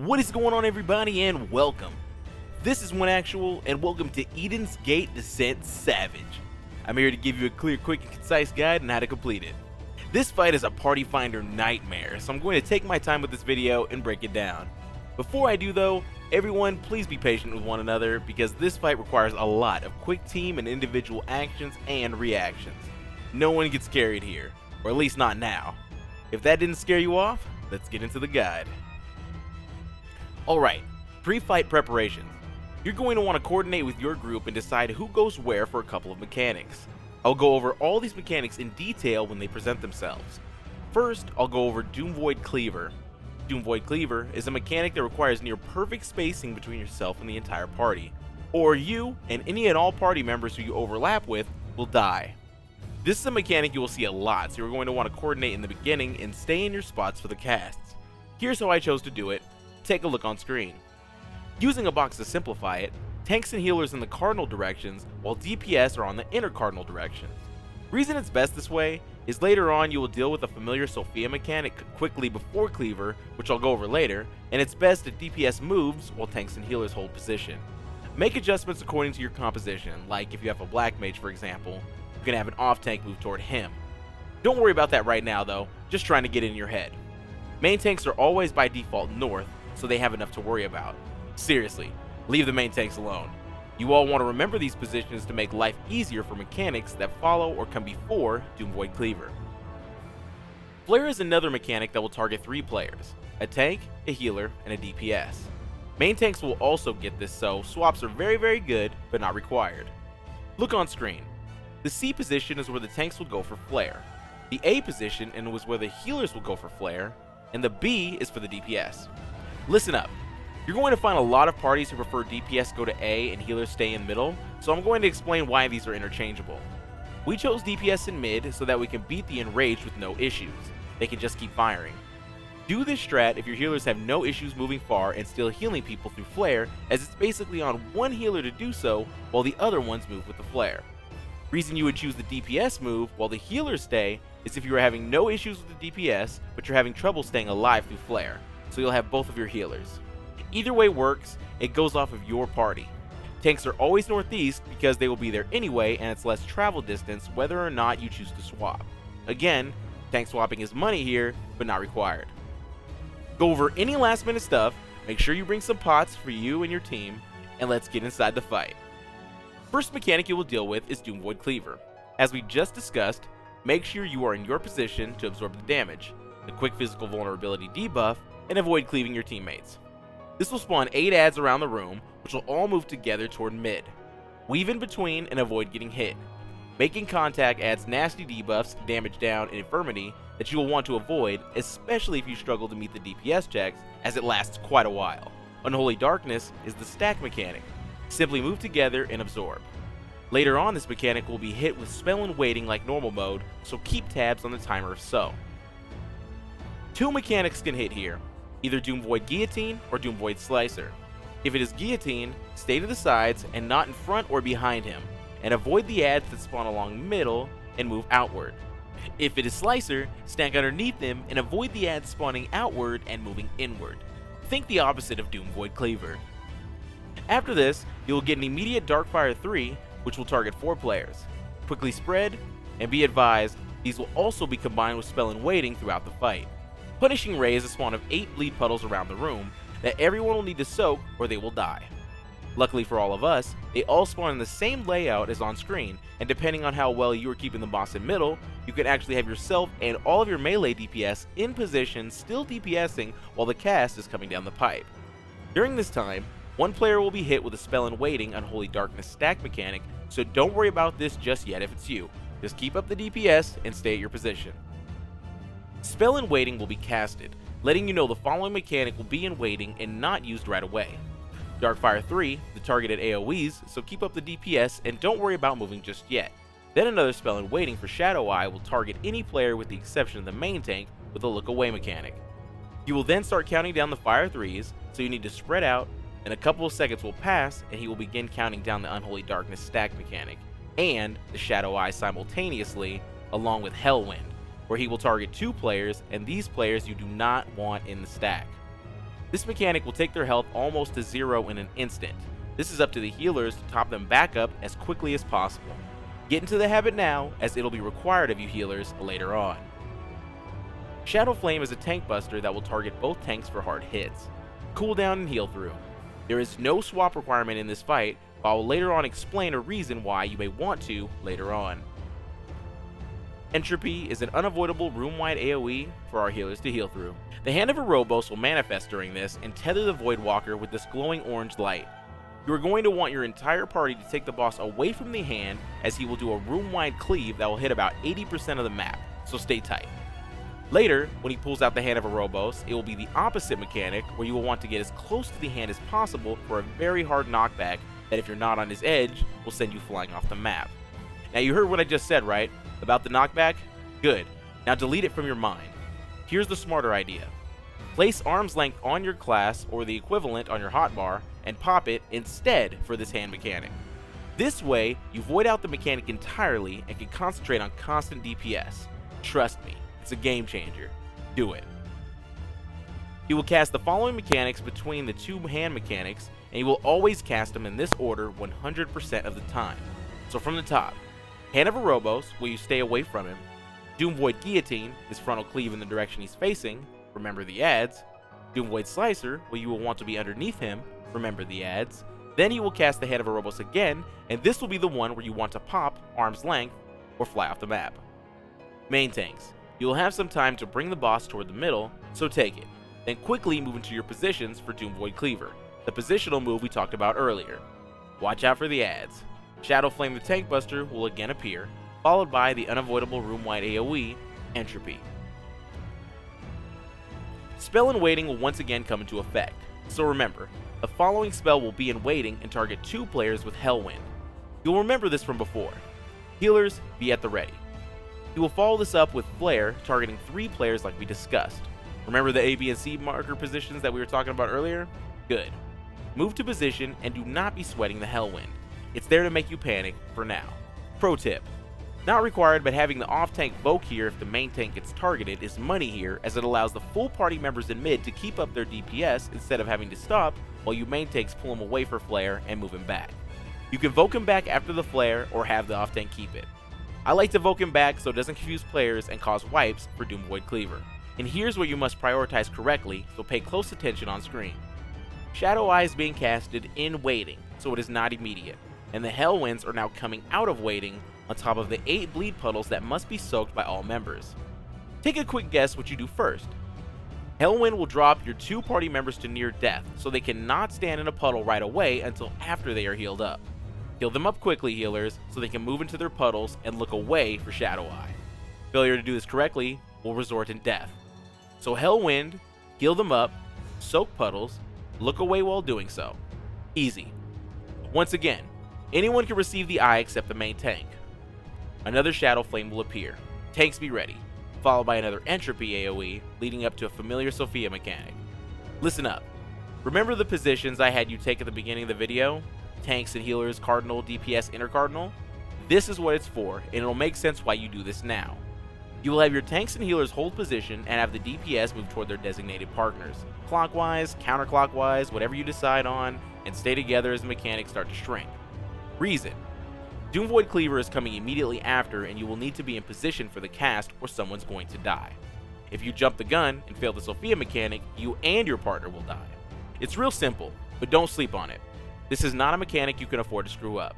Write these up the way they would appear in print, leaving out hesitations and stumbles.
What is going on, everybody, and welcome. This is OneActual, and welcome to Eden's Gate Descent Savage. I'm here to give you a clear, quick, and concise guide on how to complete it. This fight is a party finder nightmare, so I'm going to take my time with this video and break it down. Before I do though, everyone please be patient with one another because this fight requires a lot of quick team and individual actions and reactions. No one gets carried here, or at least not now. If that didn't scare you off, let's get into the guide. Alright, pre-fight preparations. You're going to want to coordinate with your group and decide who goes where for a couple of mechanics. I'll go over all these mechanics in detail when they present themselves. First, I'll go over Doom Void Cleaver. Doom Void Cleaver is a mechanic that requires near perfect spacing between yourself and the entire party, or you and any and all party members who you overlap with will die. This is a mechanic you will see a lot, so you're going to want to coordinate in the beginning and stay in your spots for the casts. Here's how I chose to do it. Take a look on screen. Using a box to simplify it, tanks and healers in the cardinal directions, while DPS are on the inner cardinal directions. Reason it's best this way is later on you will deal with a familiar Sophia mechanic quickly before Cleaver, which I'll go over later, and it's best if DPS moves while tanks and healers hold position. Make adjustments according to your composition, like if you have a black mage for example, you can have an off tank move toward him. Don't worry about that right now though, just trying to get in your head. Main tanks are always by default north, so they have enough to worry about. Seriously, leave the main tanks alone. You all want to remember these positions to make life easier for mechanics that follow or come before Doom Void Cleaver. Flare is another mechanic that will target 3 players, a tank, a healer, and a DPS. Main tanks will also get this, so swaps are very good, but not required. Look on screen. The C position is where the tanks will go for Flare. The A position is where the healers will go for Flare, and the B is for the DPS. Listen up, you're going to find a lot of parties who prefer DPS go to A and healers stay in middle, so I'm going to explain why these are interchangeable. We chose DPS in mid so that we can beat the Enrage with no issues. They can just keep firing. Do this strat if your healers have no issues moving far and still healing people through Flare, as it's basically on one healer to do so while the other ones move with the Flare. Reason you would choose the DPS move while the healers stay is if you are having no issues with the DPS but you're having trouble staying alive through Flare, so you'll have both of your healers. Either way works, it goes off of your party. Tanks are always northeast because they will be there anyway and it's less travel distance whether or not you choose to swap. Again, tank swapping is money here, but not required. Go over any last minute stuff, make sure you bring some pots for you and your team, and let's get inside the fight. First mechanic you will deal with is Doom Void Cleaver. As we just discussed, make sure you are in your position to absorb the damage, the quick physical vulnerability debuff, and avoid cleaving your teammates. This will spawn 8 adds around the room, which will all move together toward mid. Weave in between and avoid getting hit. Making contact adds nasty debuffs, damage down, and infirmity that you will want to avoid, especially if you struggle to meet the DPS checks, as it lasts quite a while. Unholy Darkness is the stack mechanic. Simply move together and absorb. Later on, this mechanic will be hit with spell and waiting like normal mode, so keep tabs on the timer if so. 2 mechanics can hit here, either Doom Void Guillotine or Doom Void Slicer. If it is Guillotine, stay to the sides and not in front or behind him, and avoid the adds that spawn along middle and move outward. If it is Slicer, stand underneath him and avoid the adds spawning outward and moving inward. Think the opposite of Doom Void Cleaver. After this, you will get an immediate Darkfire 3, which will target 4 players. Quickly spread, and be advised, these will also be combined with spell and waiting throughout the fight. Punishing Ray is a spawn of 8 bleed puddles around the room that everyone will need to soak or they will die. Luckily for all of us, they all spawn in the same layout as on screen, and depending on how well you are keeping the boss in middle, you can actually have yourself and all of your melee DPS in position still DPSing while the cast is coming down the pipe. During this time, one player will be hit with a spell and waiting Unholy Darkness stack mechanic, so don't worry about this just yet if it's you. Just keep up the DPS and stay at your position. Spell and waiting will be casted, letting you know the following mechanic will be in waiting and not used right away. Darkfire 3, the targeted AoEs, so keep up the DPS and don't worry about moving just yet. Then another spell and waiting for Shadow Eye will target any player with the exception of the main tank with a look away mechanic. You will then start counting down the Fire 3s, so you need to spread out, and a couple of seconds will pass and he will begin counting down the Unholy Darkness stack mechanic, and the Shadow Eye simultaneously, along with Hellwind, where he will target 2 players, and these players you do not want in the stack. This mechanic will take their health almost to zero in an instant. This is up to the healers to top them back up as quickly as possible. Get into the habit now, as it'll be required of you healers later on. Shadow Flame is a tank buster that will target both tanks for hard hits. Cooldown and heal through. There is no swap requirement in this fight, but I will later on explain a reason why you may want to later on. Entropy is an unavoidable room-wide AoE for our healers to heal through. The hand of Erobos will manifest during this and tether the Voidwalker with this glowing orange light. You are going to want your entire party to take the boss away from the hand, as he will do a room-wide cleave that will hit about 80% of the map, so stay tight. Later, when he pulls out the hand of Erobos, it will be the opposite mechanic, where you will want to get as close to the hand as possible for a very hard knockback that, if you're not on his edge, will send you flying off the map. Now you heard what I just said, right? About the knockback? Good. Now delete it from your mind. Here's the smarter idea. Place arm's length on your class, or the equivalent on your hotbar, and pop it instead for this hand mechanic. This way, you void out the mechanic entirely and can concentrate on constant DPS. Trust me, it's a game changer. Do it. You will cast the following mechanics between the two hand mechanics, and you will always cast them in this order 100% of the time. So from the top, Hand of Erobos, where you stay away from him. Doom Void Guillotine, his frontal cleave in the direction he's facing. Remember the ads. Doom Void Slicer, where you will want to be underneath him. Remember the ads. Then you will cast the Hand of Erobos again, and this will be the one where you want to pop arm's length or fly off the map. Main tanks. You will have some time to bring the boss toward the middle, so take it. Then quickly move into your positions for Doom Void Cleaver, the positional move we talked about earlier. Watch out for the ads. Shadow Flame the Tank Buster will again appear, followed by the unavoidable room-wide AoE, Entropy. Spell in Waiting will once again come into effect, so remember, the following spell will be in waiting and target 2 players with Hellwind. You'll remember this from before. Healers, be at the ready. You will follow this up with Flare, targeting 3 players like we discussed. Remember the A, B, and C marker positions that we were talking about earlier? Good. Move to position and do not be sweating the Hellwind. It's there to make you panic for now. Pro tip. Not required, but having the off-tank Voke here if the main tank gets targeted is money here, as it allows the full party members in mid to keep up their DPS instead of having to stop while you main tanks pull him away for Flare and move him back. You can Voke him back after the Flare or have the off-tank keep it. I like to Voke him back so it doesn't confuse players and cause wipes for Doom Void Cleaver. And here's where you must prioritize correctly, so pay close attention on screen. Shadow Eye is being casted in waiting, so it is not immediate, and the Hellwinds are now coming out of waiting on top of the 8 bleed puddles that must be soaked by all members. Take a quick guess what you do first. Hellwind will drop your 2 party members to near death, so they cannot stand in a puddle right away until after they are healed up. Heal them up quickly, healers, so they can move into their puddles and look away for Shadow Eye. Failure to do this correctly will result in death. So Hellwind, heal them up, soak puddles, look away while doing so. Easy. Once again, anyone can receive the eye except the main tank. Another Shadow Flame will appear. Tanks be ready, followed by another Entropy AoE, leading up to a familiar Sophia mechanic. Listen up. Remember the positions I had you take at the beginning of the video? Tanks and healers, cardinal, DPS, intercardinal? This is what it's for, and it'll make sense why you do this now. You will have your tanks and healers hold position and have the DPS move toward their designated partners. Clockwise, counterclockwise, whatever you decide on, and stay together as the mechanics start to shrink. Reason. Doom Void Cleaver is coming immediately after, and you will need to be in position for the cast or someone's going to die. If you jump the gun and fail the Sophia mechanic, you and your partner will die. It's real simple, but don't sleep on it. This is not a mechanic you can afford to screw up.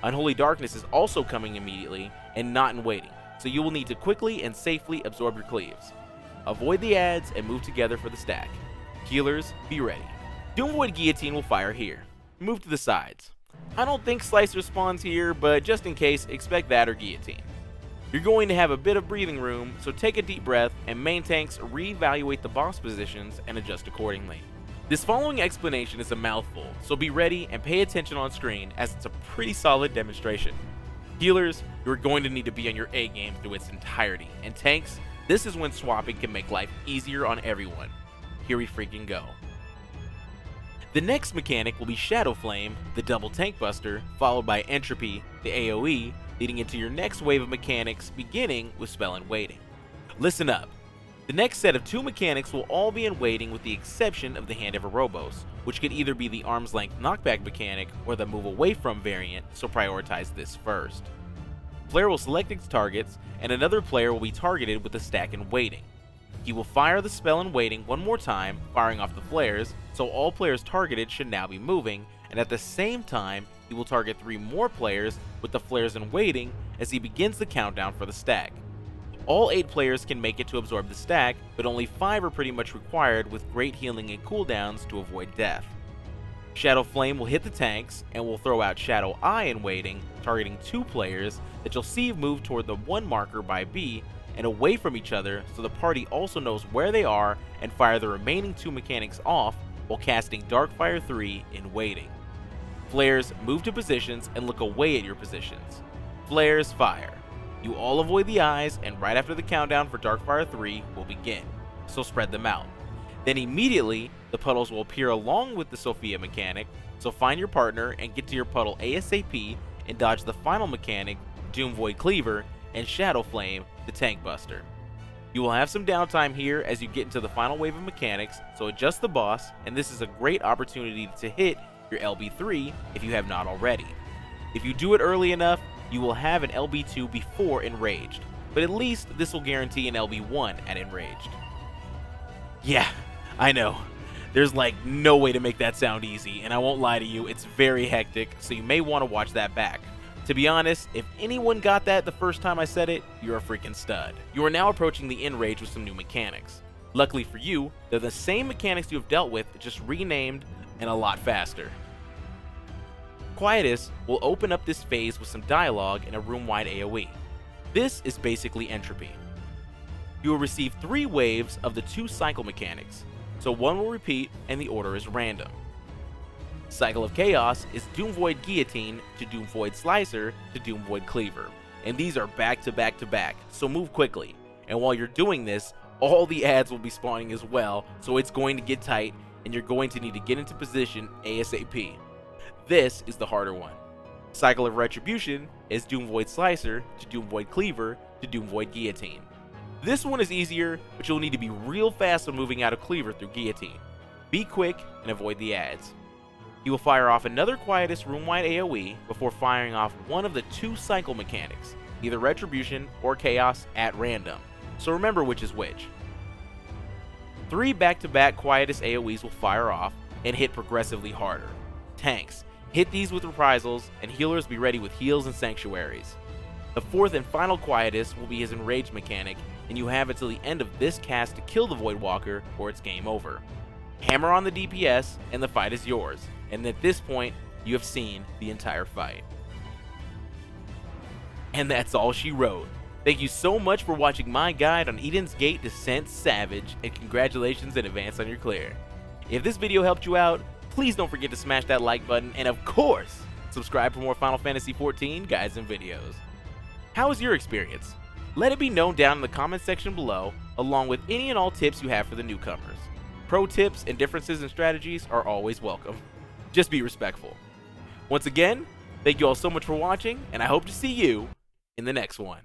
Unholy Darkness is also coming immediately and not in waiting, so you will need to quickly and safely absorb your cleaves. Avoid the ads and move together for the stack. Healers, be ready. Doom Void Guillotine will fire here. Move to the sides. I don't think Slicer spawns here, but just in case, expect that or Guillotine. You're going to have a bit of breathing room, so take a deep breath and main tanks reevaluate the boss positions and adjust accordingly. This following explanation is a mouthful, so be ready and pay attention on screen as it's a pretty solid demonstration. Healers, you're going to need to be on your A game through its entirety, and tanks, this is when swapping can make life easier on everyone. Here we freaking go. The next mechanic will be Shadow Flame, the double tank buster, followed by Entropy, the AoE, leading into your next wave of mechanics beginning with Spell in Waiting. Listen up. The next set of 2 mechanics will all be in waiting with the exception of the Hand of Erobos, which could either be the arm's length knockback mechanic or the move away from variant, so prioritize this first. The player will select its targets, and another player will be targeted with a stack in waiting. He will fire the spell in waiting one more time, firing off the flares, so all players targeted should now be moving, and at the same time, he will target 3 more players with the flares in waiting as he begins the countdown for the stack. All 8 players can make it to absorb the stack, but only 5 are pretty much required with great healing and cooldowns to avoid death. Shadow Flame will hit the tanks, and will throw out Shadow Eye in waiting, targeting 2 players that you'll see move toward the 1 marker by B and away from each other so the party also knows where they are and fire the remaining 2 mechanics off while casting Darkfire 3 in waiting. Flares move to positions and look away at your positions. Flares fire. You all avoid the eyes, and right after the countdown for Darkfire 3 will begin, so spread them out. Then immediately, the puddles will appear along with the Sophia mechanic, so find your partner and get to your puddle ASAP and dodge the final mechanic, Doom Void Cleaver, and Shadow Flame, the Tank Buster. You will have some downtime here as you get into the final wave of mechanics, so adjust the boss, and this is a great opportunity to hit your LB3 if you have not already. If you do it early enough, you will have an LB2 before Enraged, but at least this will guarantee an LB1 at Enraged. Yeah, I know. There's like no way to make that sound easy, and I won't lie to you, it's very hectic, so you may want to watch that back. To be honest, if anyone got that the first time I said it, you're a freaking stud. You are now approaching the Enrage with some new mechanics. Luckily for you, they're the same mechanics you have dealt with, just renamed and a lot faster. Quietus will open up this phase with some dialogue and a room-wide AoE. This is basically entropy. You will receive 3 waves of the 2 cycle mechanics, so 1 will repeat and the order is random. Cycle of Chaos is Doom Void Guillotine to Doom Void Slicer to Doom Void Cleaver, and these are back to back to back, so move quickly. And while you're doing this, all the ads will be spawning as well, so it's going to get tight and you're going to need to get into position ASAP. This is the harder one. Cycle of Retribution is Doom Void Slicer to Doom Void Cleaver to Doom Void Guillotine. This one is easier, but you'll need to be real fast when moving out of Cleaver through Guillotine. Be quick and avoid the ads. He will fire off another Quietus room-wide AoE before firing off one of the 2 cycle mechanics, either Retribution or Chaos at random, so remember which is which. 3 back-to-back Quietus AoEs will fire off and hit progressively harder. Tanks, hit these with reprisals, and healers be ready with heals and sanctuaries. The 4th and final Quietus will be his Enrage mechanic, and you have until the end of this cast to kill the Voidwalker or it's game over. Hammer on the DPS and the fight is yours, and at this point, you have seen the entire fight. And that's all she wrote. Thank you so much for watching my guide on Eden's Gate Descent Savage, and congratulations in advance on your clear. If this video helped you out, please don't forget to smash that like button, and of course, subscribe for more Final Fantasy XIV guides and videos. How was your experience? Let it be known down in the comment section below, along with any and all tips you have for the newcomers. Pro tips and differences in strategies are always welcome. Just be respectful. Once again, thank you all so much for watching, and I hope to see you in the next one.